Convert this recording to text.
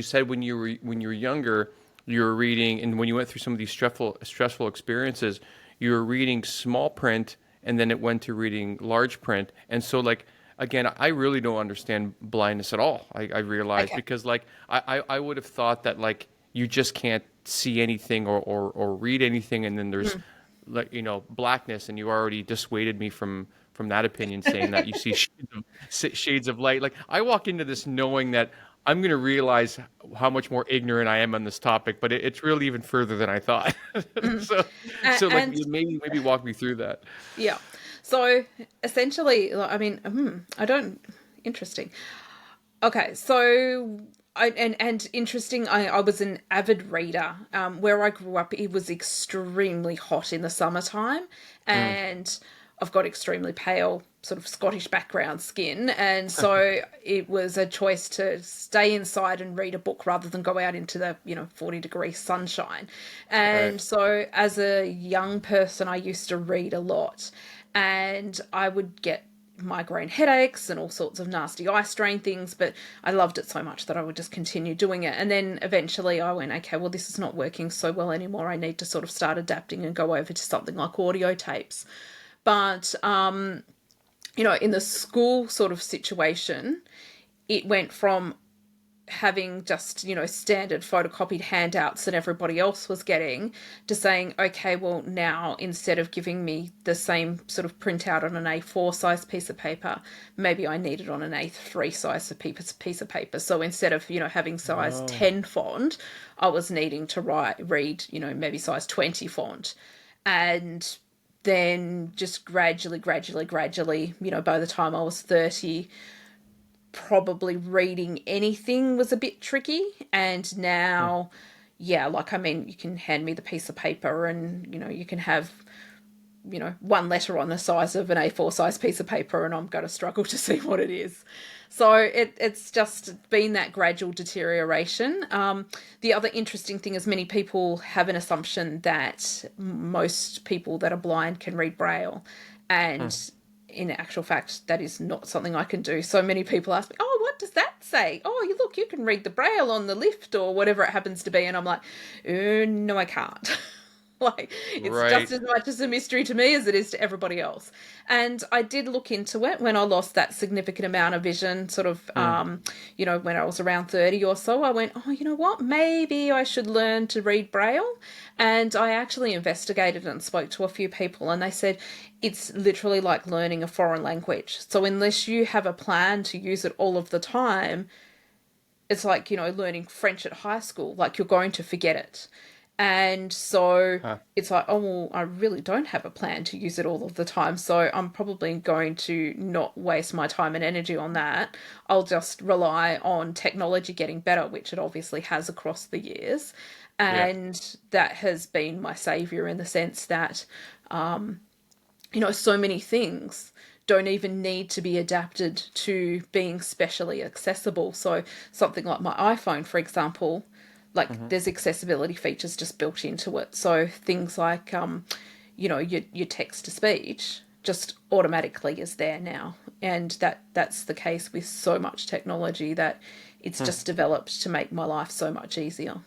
you said when you were younger, you were reading, and when you went through some of these stressful experiences, you were reading small print, and then it went to reading large print. And so, like, again, I really don't understand blindness at all. I realize, Okay. because like I would have thought that like you just can't see anything or read anything, and then there's Mm. like, blackness, and you already dissuaded me from that opinion, saying that you see shades of light. Like, I walk into this knowing that I'm going to realize how much more ignorant I am on this topic, but it's really even further than I thought. Mm. so like, And maybe walk me through that. yeah, so essentially, I mean, I don't. Interesting. Okay, so and interesting. I was an avid reader. Where I grew up, it was extremely hot in the summertime, Mm. and I've got extremely pale, sort of Scottish background skin, and so it was a choice to stay inside and read a book rather than go out into the 40-degree sunshine. Right. And so, as a young person, I used to read a lot, and I would get migraine headaches and all sorts of nasty eye strain things, but I loved it so much that I would just continue doing it. And then eventually I went, okay, well, this is not working so well anymore. I need to sort of start adapting and go over to something like audio tapes. But, in the school sort of situation, it went from having just, standard photocopied handouts that everybody else was getting to saying, okay, well, now instead of giving me the same sort of printout on an A4 size piece of paper, maybe I need it on an A3 size piece of paper. So instead of, having size Oh. 10 font, I was needing to read, maybe size 20 font. And then just gradually, by the time I was 30, probably reading anything was a bit tricky. And Hmm. now, yeah, like, I mean, you can hand me the piece of paper and, you can have, one letter on the size of an A4 size piece of paper, and I'm going to struggle to see what it is. So it's just been that gradual deterioration. The other interesting thing is many people have an assumption that most people that are blind can read Braille. Hmm. And in actual fact, that is not something I can do. So many people ask me, "Oh, what does that say? Oh, you look, you can read the Braille on the lift or whatever it happens to be." And I'm like, no, I can't. Like, it's just Right. as much as a mystery to me as it is to everybody else. And I did look into it when I lost that significant amount of vision, sort of, Hmm. when I was around 30 or so. I went, oh, you know what? Maybe I should learn to read Braille. And I actually investigated and spoke to a few people, and they said it's literally like learning a foreign language. So unless you have a plan to use it all of the time, it's like, learning French at high school. Like, you're going to forget it. And so Huh. it's like, oh, well, I really don't have a plan to use it all of the time. So I'm probably going to not waste my time and energy on that. I'll just rely on technology getting better, which it obviously has across the years. Yeah. And that has been my savior in the sense that, so many things don't even need to be adapted to being specially accessible. So something like my iPhone, for example, like, Hmm. there's accessibility features just built into it. So things like, your text to speech just automatically is there now, and that's the case with so much technology that it's Hmm. just developed to make my life so much easier.